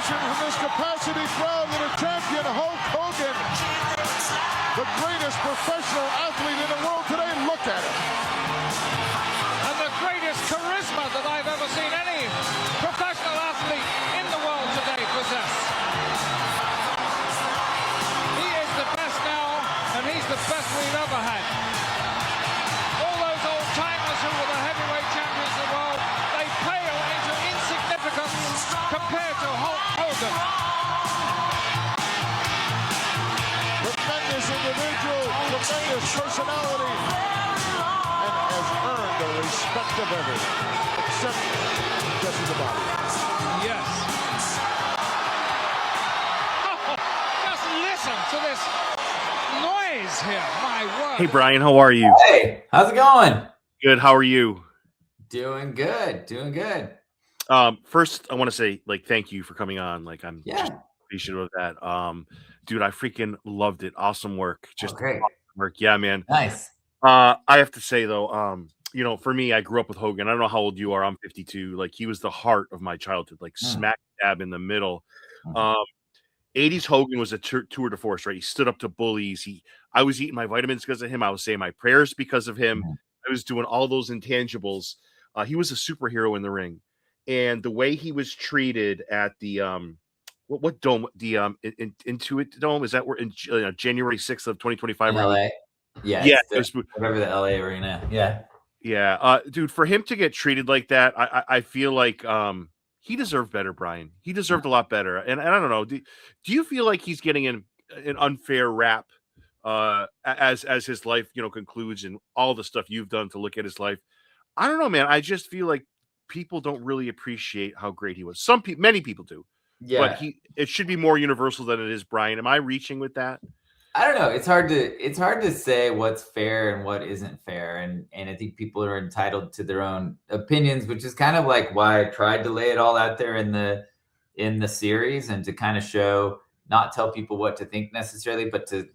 watching from this capacity crowd that a champion Hulk Hogan, the greatest professional athlete in the world today. Look at him. And the greatest charisma that I've ever seen any professional athlete in the world today possess. He is the best now, and he's the best we've ever had. All those old timers who were the heavyweight champions of the world, they pale into insignificance compared to Hulk Hogan. Tremendous individual, tremendous personality, and has earned the respect of everyone, except Jesse the Body. Yes. Oh, just listen to this noise here, my word. Hey, Bryan, how are you? Hey, how's it going? Good. How are you? Doing good. Doing good. First, I want to say, thank you for coming on. I'm just appreciative of that. Dude, I freaking loved it. Awesome work. Just great awesome work. Yeah, man. Nice. I have to say though, for me, I grew up with Hogan. I don't know how old you are. I'm 52. He was the heart of my childhood, smack dab in the middle. 80s Hogan was a tour de force, right? He stood up to bullies. I was eating my vitamins because of him. I was saying my prayers because of him. I was doing all those intangibles. He was a superhero in the ring, and the way he was treated at the what dome? The Intuit Dome, is that where in January 6th of 2025? In LA? Yeah. Whatever the LA arena. Yeah. Yeah. Dude, for him to get treated like that, I feel like he deserved better, Bryan. He deserved a lot better. And I don't know. Do you feel like he's getting an unfair rap as his life, concludes, and all the stuff you've done to look at his life? I don't know, man. I just feel like people don't really appreciate how great he was. Many people do. Yeah. But it should be more universal than it is, Bryan. Am I reaching with that? I don't know. It's hard to say what's fair and what isn't fair. And I think people are entitled to their own opinions, which is kind of like why I tried to lay it all out there in the series, and to kind of not tell people what to think necessarily, but to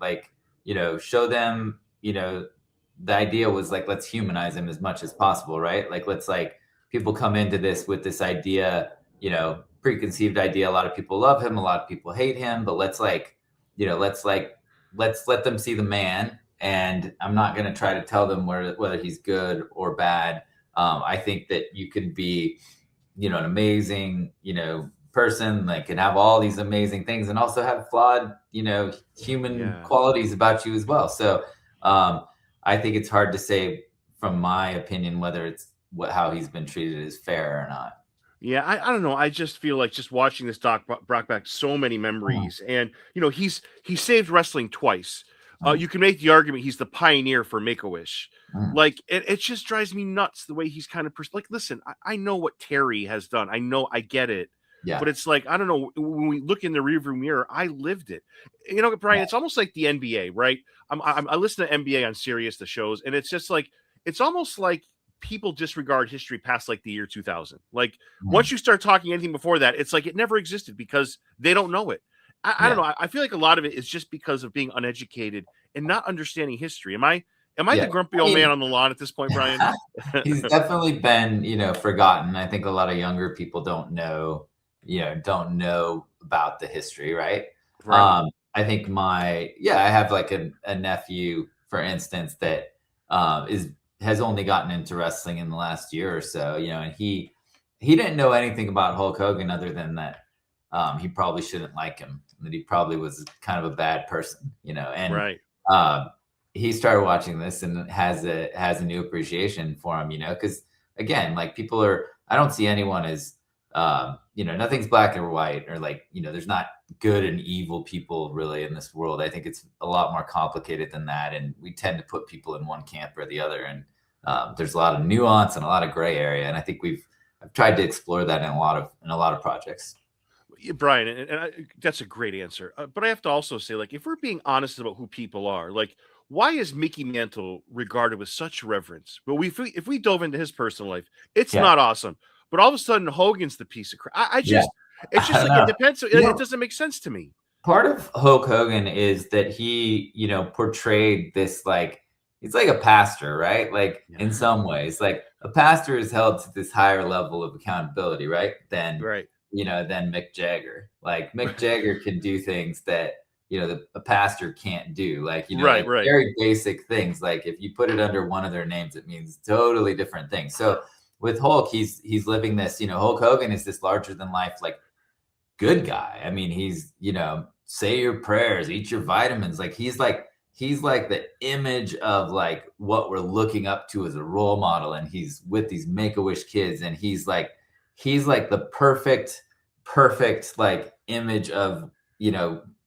show them, the idea was let's humanize him as much as possible, right? Let's people come into this with this idea, preconceived idea. A lot of people love him, a lot of people hate him, but let's let them see the man. And I'm not going to try to tell them whether he's good or bad. I think that you can be, an amazing, person, can have all these amazing things and also have flawed, human qualities about you as well. So I think it's hard to say, from my opinion, whether it's how he's been treated is fair or not. Yeah, I don't know. I just feel like just watching this doc brought back so many memories, and he saved wrestling twice. You can make the argument he's the pioneer for Make-A-Wish. It just drives me nuts the way he's kind of listen. I know what Terry has done. I get it. Yeah. But it's I don't know. When we look in the rearview mirror, I lived it. Bryan, it's almost like the NBA, right? I listen to NBA on Sirius, the shows, and it's just it's almost like people disregard history past the year 2000. Once you start talking anything before that, it's it never existed because they don't know it. I don't know. I feel like a lot of it is just because of being uneducated and not understanding history. Am I the grumpy old man on the lawn at this point, Bryan? He's definitely been, forgotten. I think a lot of younger people don't know about the history, right? I think I have a nephew, for instance, that has only gotten into wrestling in the last year or so, and he didn't know anything about Hulk Hogan other than that he probably shouldn't like him, that he probably was kind of a bad person, and he started watching this and has a new appreciation for him, because again, people I don't see anyone as nothing's black or white, or there's not good and evil people really in this world. I think it's a lot more complicated than that, and we tend to put people in one camp or the other, and there's a lot of nuance and a lot of gray area, and I think I've tried to explore that in a lot of projects. Bryan, and that's a great answer, but I have to also say, if we're being honest about who people are, why is Mickey Mantle regarded with such reverence? But if we dove into his personal life, it's not awesome. But all of a sudden, Hogan's the piece of crap. It's just it depends. It doesn't make sense to me. Part of Hulk Hogan is that he, portrayed this he's like a pastor, right? In some ways, a pastor is held to this higher level of accountability, right? Than than Mick Jagger. Like Mick Jagger can do things that, a pastor can't do. Like, Right. very basic things. Like if you put it under one of their names, it means totally different things. So with Hulk, he's living this, Hulk Hogan is this larger than life, like good guy. I mean, he's, say your prayers, eat your vitamins. Like he's like the image of like what we're looking up to as a role model. And he's with these Make-A-Wish kids. And he's like the perfect like image of,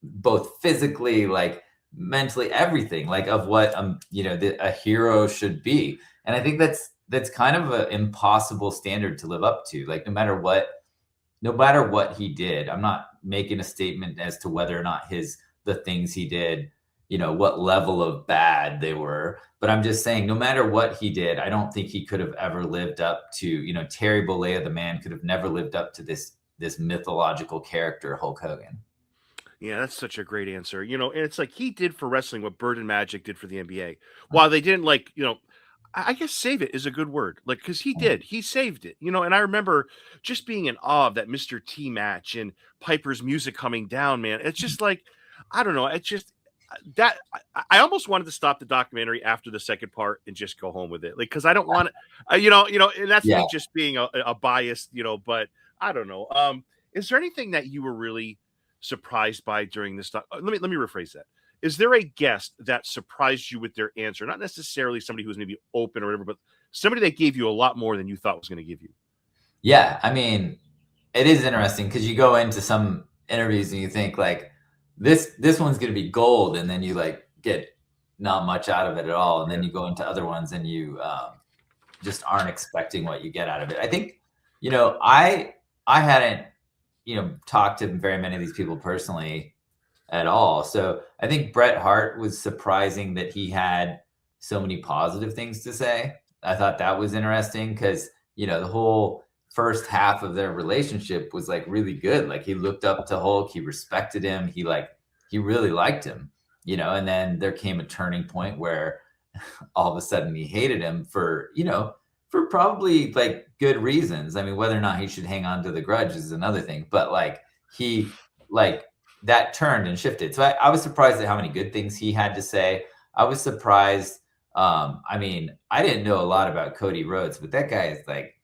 both physically, like mentally, everything, like of what, a hero should be. And I think that's kind of an impossible standard to live up to. Like no matter what he did, I'm not making a statement as to whether or not the things he did, what level of bad they were, but I'm just saying, no matter what he did, I don't think he could have ever lived up to, Terry Bollea, the man, could have never lived up to this mythological character, Hulk Hogan. Yeah, that's such a great answer. And it's like he did for wrestling what Bird and Magic did for the NBA. While they didn't I guess save it is a good word. Like, because he saved it, and I remember just being in awe of that Mr. T match and Piper's music coming down, man. It's just like, I don't know. It's just that I almost wanted to stop the documentary after the second part and just go home with it. Like, cause I don't want to, and that's me just being a biased, but I don't know. Is there anything that you were really surprised by during this? Let me rephrase that. Is there a guest that surprised you with their answer? Not necessarily somebody who was maybe open or whatever, but somebody that gave you a lot more than you thought was going to give you. Yeah. I mean, it is interesting because you go into some interviews and you think like this one's going to be gold. And then you like get not much out of it at all. And then you go into other ones and you just aren't expecting what you get out of it. I think, I hadn't, talked to very many of these people personally at all. So I think Bret Hart was surprising that he had so many positive things to say. I thought that was interesting because, the whole first half of their relationship was like really good. Like he looked up to Hulk, he respected him, he really liked him, and then there came a turning point where all of a sudden he hated him for probably like good reasons. I mean, whether or not he should hang on to the grudge is another thing, but like he that turned and shifted. So I was surprised at how many good things he had to say. I was surprised. I mean, I didn't know a lot about Cody Rhodes, but that guy is like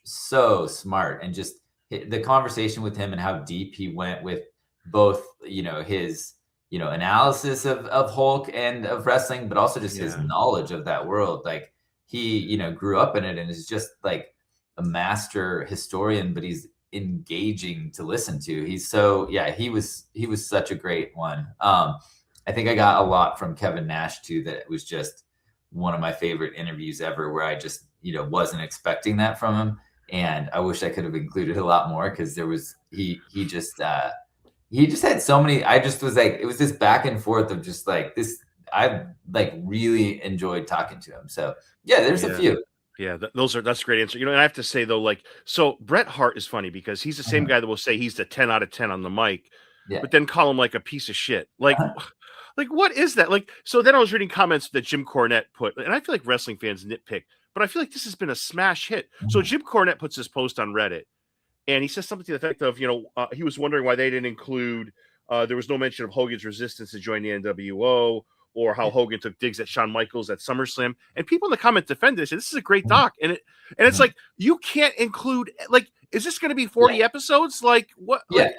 so smart, and just the conversation with him and how deep he went with both, his, analysis of Hulk and of wrestling, but also just his knowledge of that world. Like he, grew up in it and is just like a master historian, but he's engaging to listen to. He's so, he was such a great one. I think I got a lot from Kevin Nash too, that it was just one of my favorite interviews ever, where I just, wasn't expecting that from him. And I wish I could have included a lot more, because there was, he just had so many, I just was like, it was this back and forth of just like this, I like really enjoyed talking to him. So there's a few. Yeah, that's a great answer. And I have to say though, like, so Bret Hart is funny because he's the same guy that will say he's the 10 out of 10 on the mic, but then call him like a piece of shit. Like, like what is that? Like, so then I was reading comments that Jim Cornette put, and I feel like wrestling fans nitpick, but I feel like this has been a smash hit. So Jim Cornette puts this post on Reddit, and he says something to the effect of, he was wondering why they didn't include, there was no mention of Hogan's resistance to join the NWO, or how Hogan took digs at Shawn Michaels at SummerSlam. And people in the comment defend this. And this is a great doc. And it's like, you can't include, like, is this going to be 40 episodes? Like, what? Like,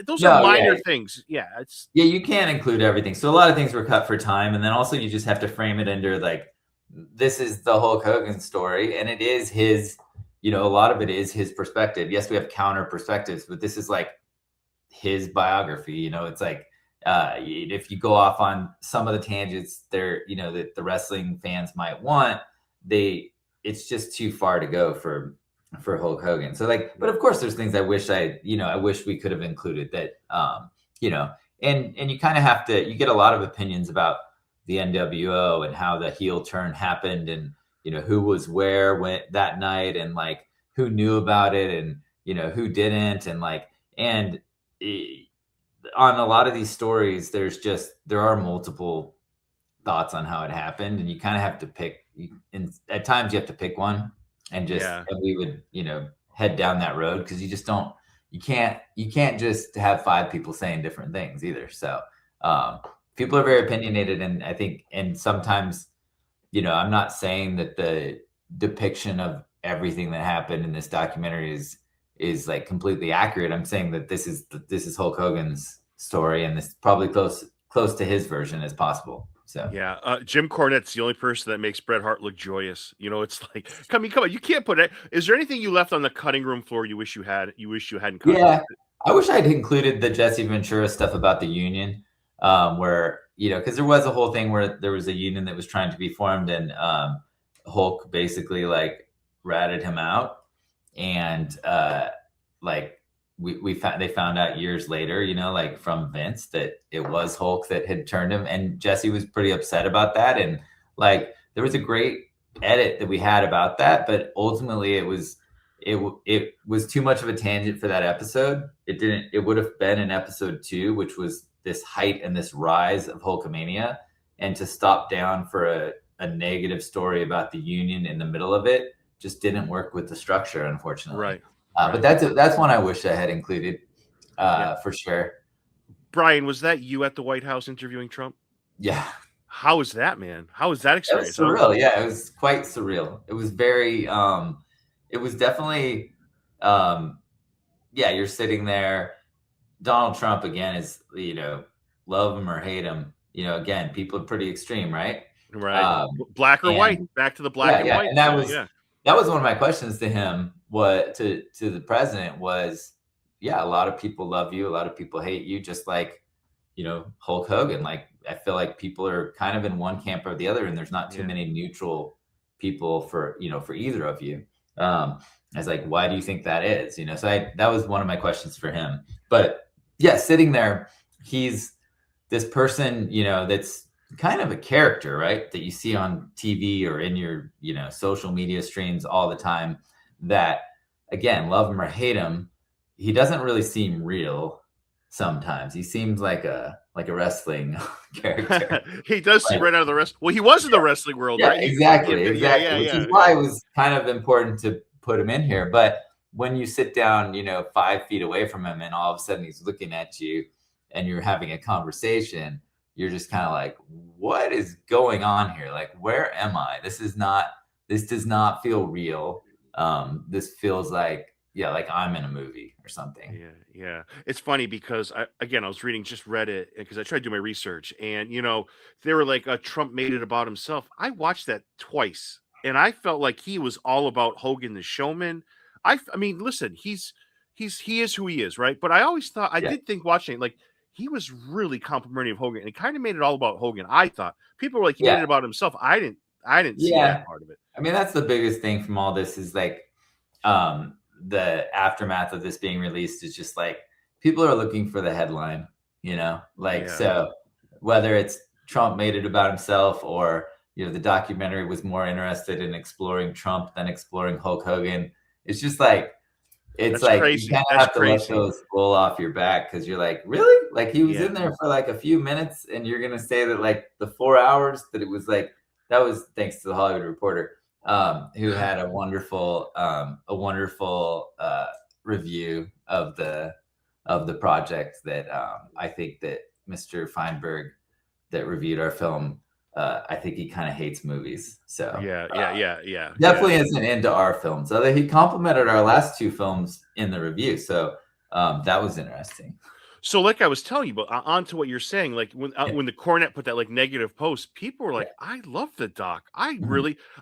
those are minor things. Yeah. You can't include everything. So a lot of things were cut for time. And then also you just have to frame it under like, this is the Hulk Hogan story. And it is his, a lot of it is his perspective. Yes, we have counter perspectives, but this is like his biography. It's like, if you go off on some of the tangents there, that the wrestling fans might want, it's just too far to go for Hulk Hogan. So like, but of course there's things I wish we could have included that, and you kind of have to, you get a lot of opinions about the NWO and how the heel turn happened, and, who was where when that night, and like who knew about it, and, who didn't. And like, on a lot of these stories, there are multiple thoughts on how it happened, and you kind of have to pick. And at times, you have to pick one, and just and we would head down that road, because you just don't you can't just have 5 people saying different things either. So people are very opinionated, and I think, and sometimes, I'm not saying that the depiction of everything that happened in this documentary is like completely accurate. I'm saying that this is Hulk Hogan's story, and this is probably close to his version as possible. So yeah, Jim Cornette's the only person that makes Bret Hart look joyous. It's like, come on, you can't put it. Is there anything you left on the cutting room floor you wish you hadn't cut? Yeah, I wish I'd included the Jesse Ventura stuff about the union, where because there was a whole thing where there was a union that was trying to be formed, and Hulk basically like ratted him out, and they found out years later, like from Vince, that it was Hulk that had turned him, and Jesse was pretty upset about that. And like, there was a great edit that we had about that, but ultimately it was too much of a tangent for that episode. It would have been in episode 2, which was this height and this rise of Hulkamania, and to stop down for a negative story about the union in the middle of it just didn't work with the structure, unfortunately. Right. But that's one I wish I had included, for sure. Bryan, was that you at the White House interviewing Trump? Yeah. How was that, man? How was that experience? It was surreal. Yeah, it was quite surreal. It was very, it was definitely, you're sitting there. Donald Trump, again, is, love him or hate him. Again, people are pretty extreme, right? Right. Black or white. Back to the black and white. And that was one of my questions to him. To the president was, a lot of people love you, a lot of people hate you, just like, Hulk Hogan. Like, I feel like people are kind of in one camp or the other, and there's not too many neutral people for either of you. I was like, why do you think that is? So that was one of my questions for him. But yeah, sitting there, he's this person, that's kind of a character, right? That you see on TV or in your, social media streams all the time, that, again, love him or hate him, he doesn't really seem real sometimes. He seems like a wrestling character. He does seem right out of the wrestling. Well, he was in the wrestling world, right? Exactly. Which is why it was kind of important to put him in here. But when you sit down, 5 feet away from him, and all of a sudden he's looking at you and you're having a conversation, you're just kind of like, what is going on here? Like, where am I? This does not feel real. This feels like I'm in a movie or something. Yeah. It's funny because I was reading just Reddit because I tried to do my research, and they were like, Trump made it about himself. I watched that twice, and I felt like he was all about Hogan the showman. I mean, listen, he is who he is, right? But I always thought, I did think watching it, like, he was really complimentary of Hogan, and it kind of made it all about Hogan. I thought people were like, he made it about himself. I didn't see that part of it. I mean, that's the biggest thing from all this is like, the aftermath of this being released is just like, people are looking for the headline, so whether it's Trump made it about himself, or, the documentary was more interested in exploring Trump than exploring Hulk Hogan. It's just like, it's like crazy. You kind of have to let those roll off your back, because you're like, really? Like, he was in there for like a few minutes, and you're going to say that like the 4 hours that it was like, that was thanks to the Hollywood Reporter, who had a wonderful review of the project that I think that Mr. Feinberg that reviewed our film, I think he kind of hates movies. So definitely isn't into our films. Although he complimented our last 2 films in the review, so that was interesting. So, like I was telling you, but on to what you're saying, like when the Cornet put that like negative post, people were like, I love the doc. I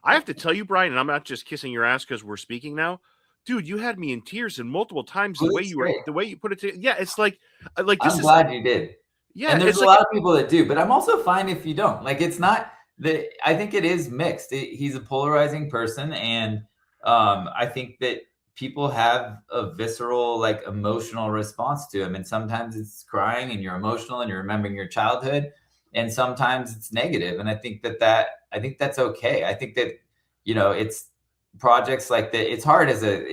have to tell you, Bryan, and I'm not just kissing your ass because we're speaking now. Dude, you had me in tears, and multiple times the way you put it together. Yeah, it's like I'm glad you did. Yeah, and there's a lot of people that do, but I'm also fine if you don't. Like, it's not that. I think it is mixed. He's a polarizing person, and I think that people have a visceral, like, emotional response to him, and sometimes it's crying and you're emotional and you're remembering your childhood, and sometimes it's negative. And I think that's okay. I think that it's projects like that. It's hard as a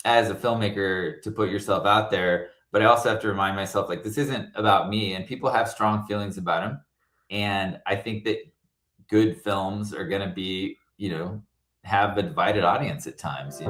filmmaker to put yourself out there. But I also have to remind myself, like, this isn't about me, and people have strong feelings about him. And I think that good films are going to be, have a divided audience at times,